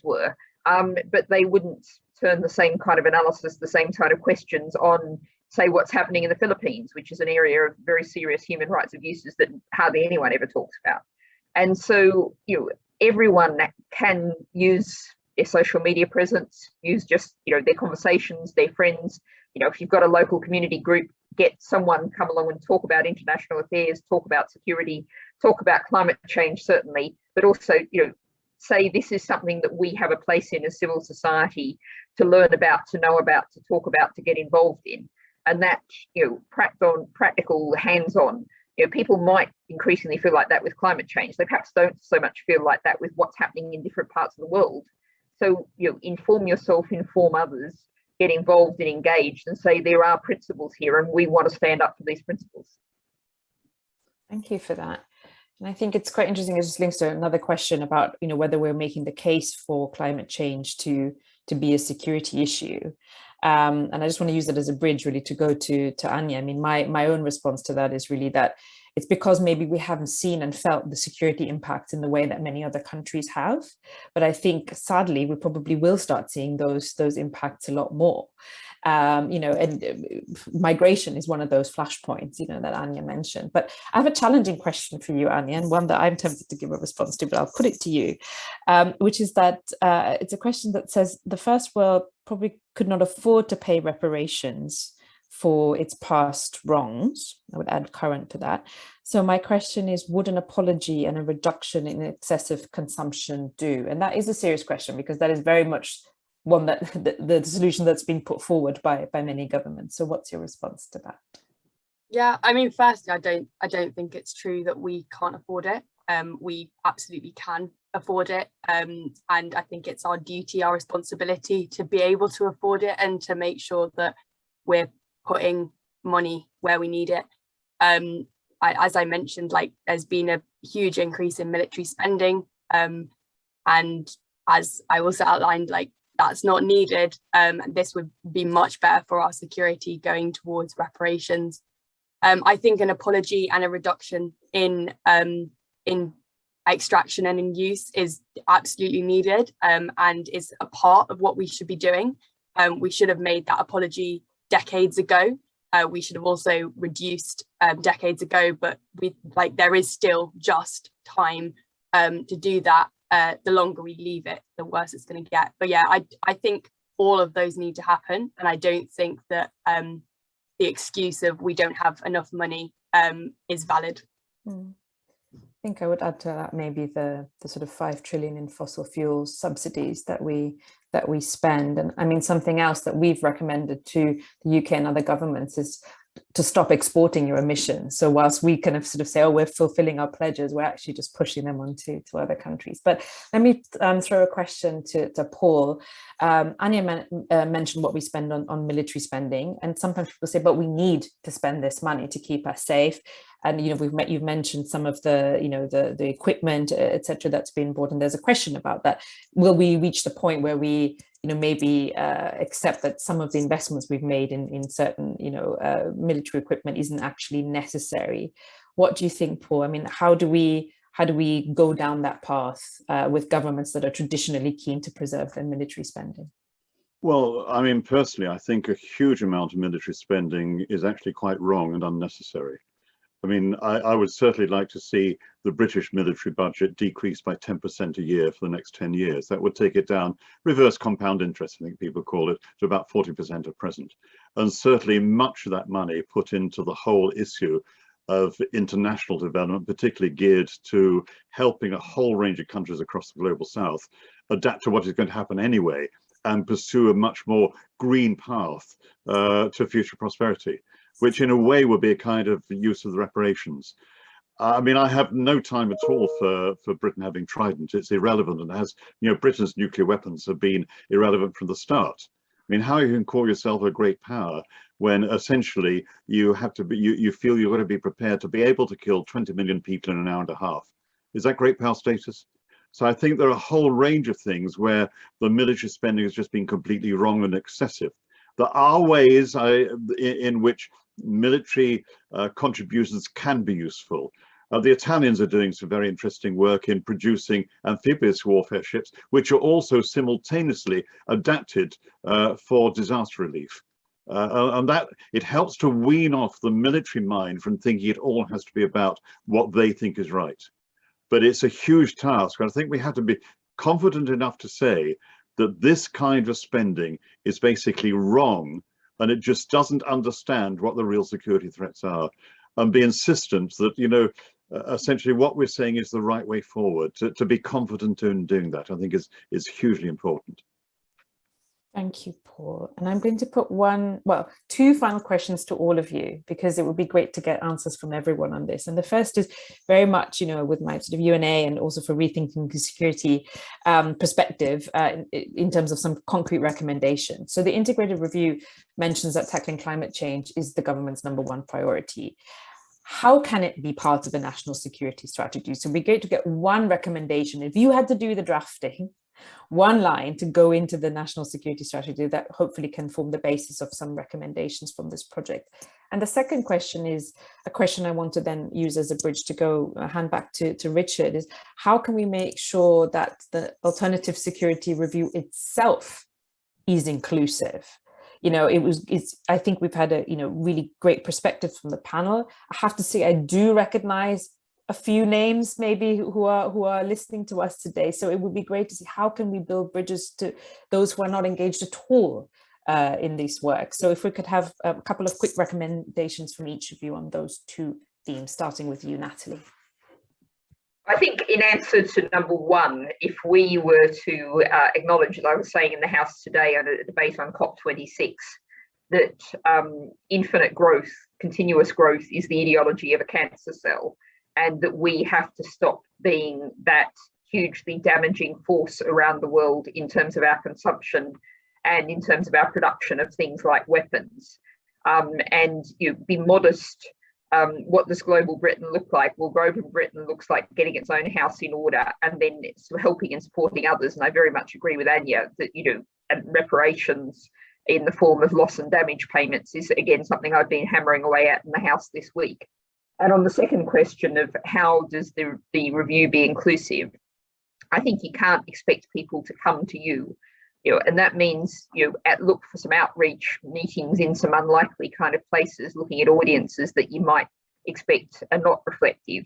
were. But they wouldn't turn the same kind of analysis, the same kind of questions on, say, what's happening in the Philippines, which is an area of very serious human rights abuses that hardly anyone ever talks about. And so, everyone can use their social media presence, use just, their conversations, their friends. If you've got a local community group, get someone come along and talk about international affairs, talk about security, talk about climate change, certainly, but also, say this is something that we have a place in as civil society to learn about, to know about, to talk about, to get involved in. And that, practical, hands-on, people might increasingly feel like that with climate change. They perhaps don't so much feel like that with what's happening in different parts of the world. So, inform yourself, inform others, get involved and engaged, and say there are principles here and we want to stand up for these principles. Thank you for that. And I think it's quite interesting. It just links to another question about, whether we're making the case for climate change to be a security issue. And I just want to use that as a bridge really to go to Anya. My own response to that is really that it's because maybe we haven't seen and felt the security impacts in the way that many other countries have. But I think sadly, we probably will start seeing those impacts a lot more. And migration is one of those flashpoints, that Anya mentioned. But I have a challenging question for you, Anya, and one that I'm tempted to give a response to, but I'll put it to you, which is that it's a question that says the First World probably could not afford to pay reparations for its past wrongs. I would add current to that. So my question is, would an apology and a reduction in excessive consumption do? And that is a serious question, because that is very much one that the solution that's been put forward by many governments. So what's your response to that? Yeah, I mean, firstly, I don't think it's true that we can't afford it. We absolutely can afford it. And I think it's our duty, our responsibility to be able to afford it and to make sure that we're putting money where we need it. As I mentioned, like, there's been a huge increase in military spending. And as I also outlined, like, that's not needed. This would be much better for our security going towards reparations. I think an apology and a reduction in extraction and in use is absolutely needed, and is a part of what we should be doing. We should have made that apology decades ago. We should have also reduced decades ago, but there is still just time to do that. The longer we leave it, the worse it's going to get. But yeah, I think all of those need to happen, and I don't think that the excuse of we don't have enough money is valid. I think I would add to that maybe the sort of 5 trillion in fossil fuels subsidies that we spend. And I mean, something else that we've recommended to the UK and other governments is to stop exporting your emissions. So whilst we kind of sort of say, oh, we're fulfilling our pledges, we're actually just pushing them on to other countries. But let me throw a question to Paul. Anya mentioned what we spend on military spending, and sometimes people say, but we need to spend this money to keep us safe. And you've mentioned some of the the equipment, etc., that's been bought, and there's a question about that. Will we reach the point where we maybe accept that some of the investments we've made in certain military equipment isn't actually necessary? What do you think, Paul? I mean, how do we go down that path with governments that are traditionally keen to preserve their military spending? Well, I mean, personally, I think a huge amount of military spending is actually quite wrong and unnecessary. I mean, I would certainly like to see the British military budget decrease by 10% a year for the next 10 years. That would take it down, reverse compound interest, I think people call it, to about 40% at present. And certainly much of that money put into the whole issue of international development, particularly geared to helping a whole range of countries across the global south adapt to what is going to happen anyway and pursue a much more green path to future prosperity, which in a way would be a kind of use of the reparations. I mean, I have no time at all for Britain having Trident. It's irrelevant, and has, Britain's nuclear weapons have been irrelevant from the start. I mean, how you can call yourself a great power when essentially you have to be, you feel you've got to be prepared to be able to kill 20 million people in an hour and a half. Is that great power status? So I think there are a whole range of things where the military spending has just been completely wrong and excessive. There are ways in which military contributions can be useful. The Italians are doing some very interesting work in producing amphibious warfare ships, which are also simultaneously adapted for disaster relief. And that it helps to wean off the military mind from thinking it all has to be about what they think is right. But it's a huge task. And I think we have to be confident enough to say that this kind of spending is basically wrong, and it just doesn't understand what the real security threats are, and be insistent that, essentially what we're saying is the right way forward. To be confident in doing that, I think is hugely important. Thank you, Paul. And I'm going to put two final questions to all of you, because it would be great to get answers from everyone on this. And the first is very much, with my sort of UNA and also for Rethinking Security perspective in terms of some concrete recommendations. So the integrated review mentions that tackling climate change is the government's #1 priority. How can it be part of the national security strategy? So we're going to get one recommendation. If you had to do the drafting, one line to go into the national security strategy that hopefully can form the basis of some recommendations from this project. And the second question is a question I want to then use as a bridge to go hand back to Richard, is how can we make sure that the alternative security review itself is inclusive? I think we've had a really great perspective from the panel. I have to say, I do recognize a few names maybe who are listening to us today. So it would be great to see how can we build bridges to those who are not engaged at all in this work. So if we could have a couple of quick recommendations from each of you on those two themes, starting with you, Natalie. I think in answer to #1, if we were to acknowledge, as I was saying in the House today on a debate on COP26, that infinite growth continuous growth is the etiology of a cancer cell, and that we have to stop being that hugely damaging force around the world in terms of our consumption and in terms of our production of things like weapons. And be modest. What does global Britain look like? Well, global Britain looks like getting its own house in order and then helping and supporting others. And I very much agree with Anya that, and reparations in the form of loss and damage payments is, again, something I've been hammering away at in the House this week. And on the second question of how does the review be inclusive, I think you can't expect people to come to you, and that means look for some outreach meetings in some unlikely kind of places, looking at audiences that you might expect are not reflective.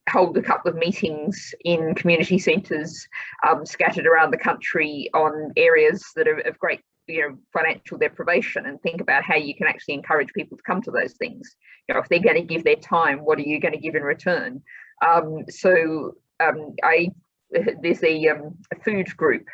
Hold a couple of meetings in community centres scattered around the country on areas that are of great financial deprivation, and think about how you can actually encourage people to come to those things. If they're going to give their time, what are you going to give in return? There's a food group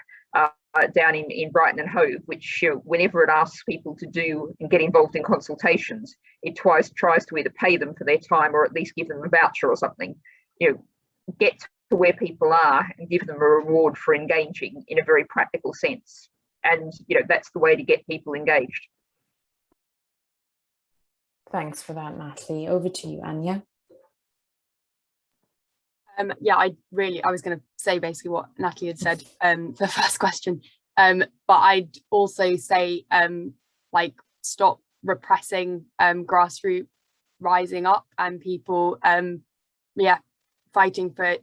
down in Brighton and Hove, which whenever it asks people to do and get involved in consultations, it tries to either pay them for their time or at least give them a voucher or something. Get to where people are and give them a reward for engaging in a very practical sense. And that's the way to get people engaged. Thanks for that, Natalie. Over to you, Anya. Yeah, I was going to say basically what Natalie had said for the first question, but I'd also say stop repressing grassroots rising up and people fighting for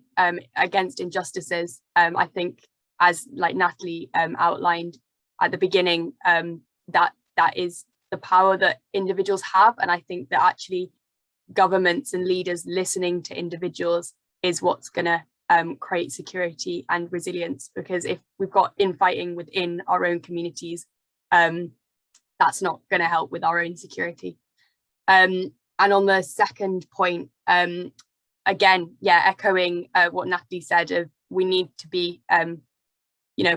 against injustices. I think, as Natalie outlined at the beginning, that is the power that individuals have, and I think that actually governments and leaders listening to individuals is what's going to create security and resilience, because if we've got infighting within our own communities, that's not going to help with our own security. And on the second point, again, echoing what Natalie said, of we need to be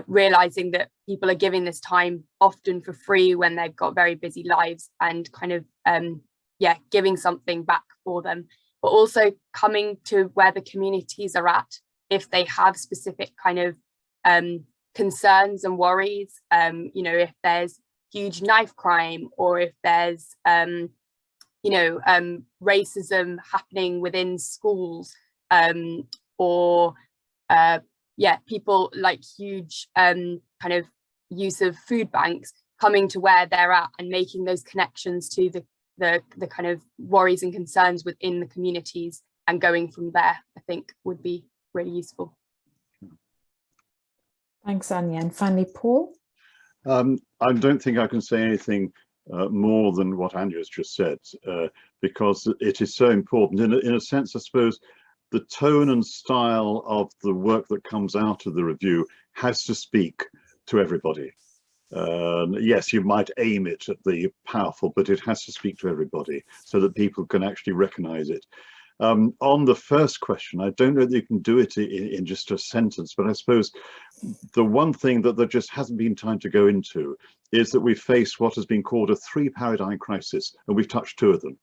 realizing that people are giving this time often for free when they've got very busy lives, and kind of giving something back for them, but also coming to where the communities are at if they have specific kind of concerns and worries. If there's huge knife crime, or if there's racism happening within schools, or people like huge kind of use of food banks, coming to where they're at and making those connections to the kind of worries and concerns within the communities, and going from there, I think would be really useful. Thanks, Anya. And finally, Paul. I don't think I can say anything more than what Anya has just said, because it is so important. In a sense, I suppose, the tone and style of the work that comes out of the review has to speak to everybody. Yes, you might aim it at the powerful, but it has to speak to everybody so that people can actually recognize it. On the first question, I don't know that you can do it in just a sentence, but I suppose the one thing that there just hasn't been time to go into is that we face what has been called a 3-paradigm crisis, and we've touched 2 of them.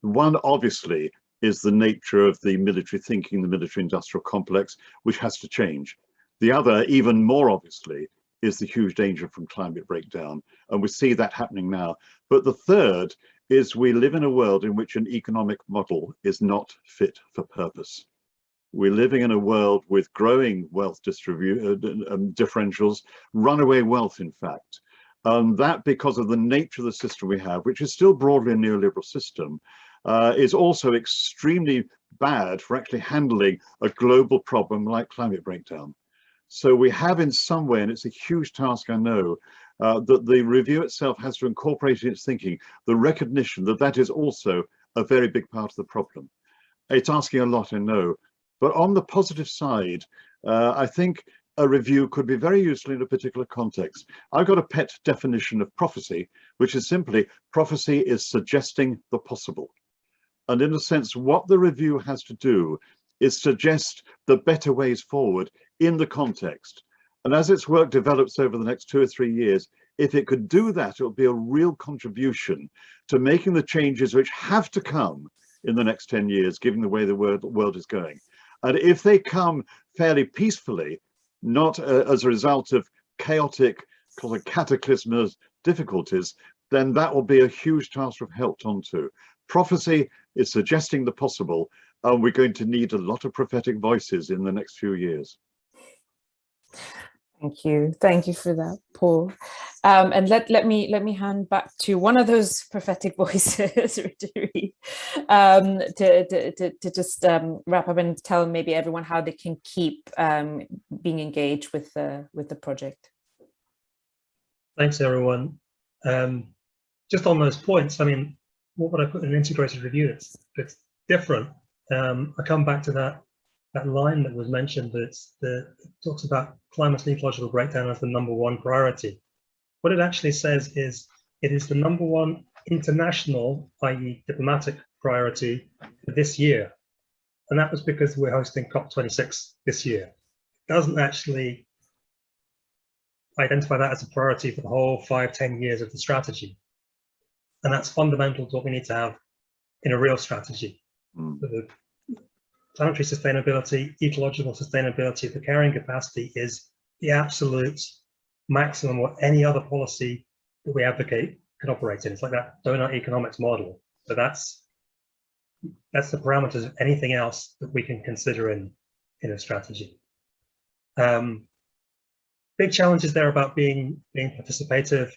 One, obviously, is the nature of the military thinking, the military industrial complex, which has to change. The other, even more obviously, is the huge danger from climate breakdown, and we see that happening now. But the third is we live in a world in which an economic model is not fit for purpose. We're living in a world with growing wealth differentials, runaway wealth, in fact. That, because of the nature of the system we have, which is still broadly a neoliberal system, is also extremely bad for actually handling a global problem like climate breakdown. So we have, in some way, and it's a huge task, I know, that the review itself has to incorporate in its thinking the recognition that that is also a very big part of the problem. It's asking a lot, I know, but on the positive side, I think a review could be very useful in a particular context. I've got a pet definition of prophecy, which is simply prophecy is suggesting the possible. And in a sense, what the review has to do is suggest the better ways forward in the context. And as its work develops over the next 2 or 3 years, if it could do that, it would be a real contribution to making the changes which have to come in the next 10 years, given the way the world is going. And if they come fairly peacefully, not as a result of chaotic cataclysmic difficulties, then that will be a huge task to have helped onto. Prophecy is suggesting the possible, and we're going to need a lot of prophetic voices in the next few years. Thank you for that, Paul. And let me hand back to one of those prophetic voices, Reeve, to just wrap up and tell maybe everyone how they can keep being engaged with the project. Thanks, everyone. Just on those points, I mean, what would I put in an integrated review? It's different. I come back to that line that was mentioned, that it talks about climate and ecological breakdown as the #1 priority. What it actually says is it is the #1 international, i.e. diplomatic priority for this year. And that was because we're hosting COP26 this year. It doesn't actually identify that as a priority for the whole 5-10 years of the strategy. And that's fundamental to what we need to have in a real strategy. The planetary sustainability, ecological sustainability, the carrying capacity is the absolute maximum what any other policy that we advocate can operate in. It's like that donut economics model. So that's the parameters of anything else that we can consider in a strategy. Big challenges there about being participative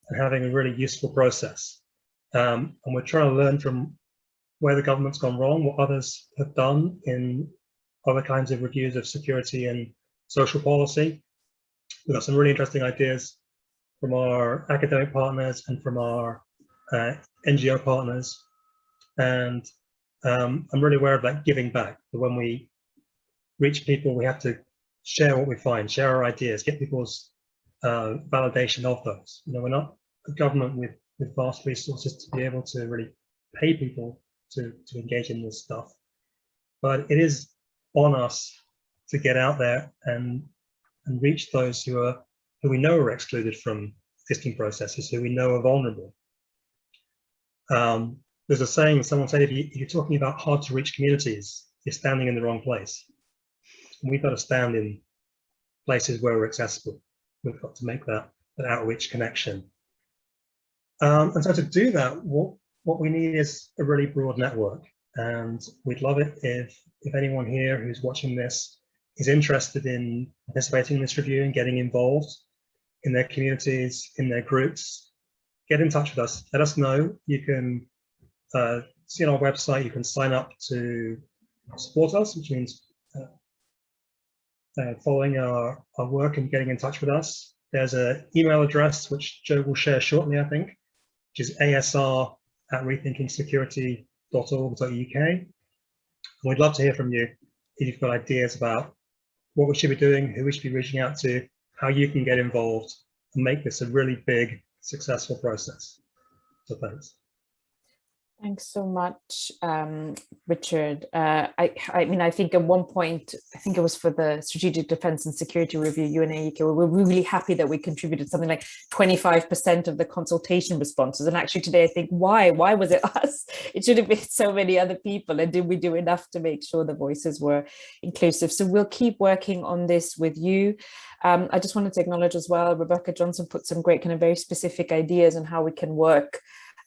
and having a really useful process. And we're trying to learn from where the government's gone wrong, what others have done in other kinds of reviews of security and social policy. We've got some really interesting ideas from our academic partners and from our NGO partners. And I'm really aware of that giving back. That when we reach people, we have to share what we find, share our ideas, get people's validation of those. You know, we're not a government with vast resources to be able to really pay people to engage in this stuff. But it is on us to get out there and reach those who we know are excluded from existing processes, who we know are vulnerable. There's a saying, someone said, if you're talking about hard to reach communities, you're standing in the wrong place. And we've got to stand in places where we're accessible. We've got to make that outreach connection. And so to do that, what we need is a really broad network. And we'd love it if anyone here who's watching this is interested in participating in this review and getting involved in their communities, in their groups. Get in touch with us. Let us know. You can see on our website, you can sign up to support us, which means following our work and getting in touch with us. There's an email address, which Joe will share shortly, I think, which is asr@rethinkingsecurity.org.uk. We'd love to hear from you if you've got ideas about what we should be doing, who we should be reaching out to, how you can get involved and make this a really big, successful process. So thanks. Thanks so much, Richard. I mean, I think at one point, I think it was for the Strategic Defence and Security Review, UNA UK, we were really happy that we contributed something like 25% of the consultation responses. And actually today, I think, why was it us? It should have been so many other people. And did we do enough to make sure the voices were inclusive? So we'll keep working on this with you. I just wanted to acknowledge as well, Rebecca Johnson put some great kind of very specific ideas on how we can work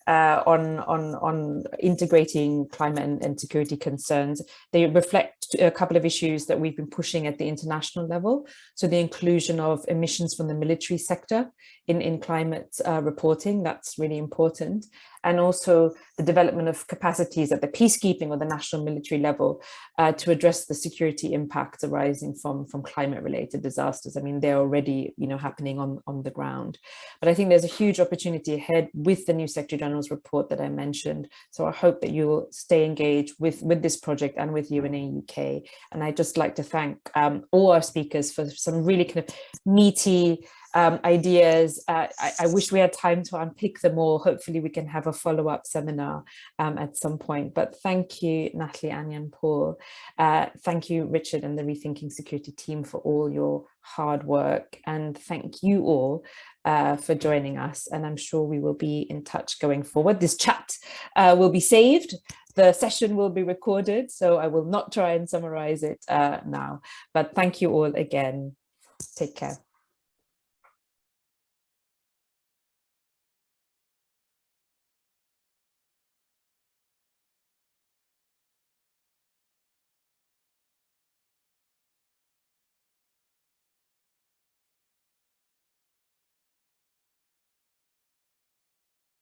on integrating climate and security concerns. They reflect a couple of issues that we've been pushing at the international level. So the inclusion of emissions from the military sector in climate reporting, that's really important. And also the development of capacities at the peacekeeping or the national military level to address the security impacts arising from climate-related disasters. I mean, they're already, happening on the ground. But I think there's a huge opportunity ahead with the new Secretary General's report that I mentioned. So I hope that you will stay engaged with this project and with UNA UK. And I'd just like to thank all our speakers for some really kind of meaty ideas. I wish we had time to unpick them all. Hopefully we can have a follow-up seminar at some point. But thank you, Natalie, Anya and Paul. Thank you, Richard, and the Rethinking Security team for all your hard work. And thank you all for joining us. And I'm sure we will be in touch going forward. This chat will be saved. The session will be recorded, so I will not try and summarize it now. But thank you all again. Take care.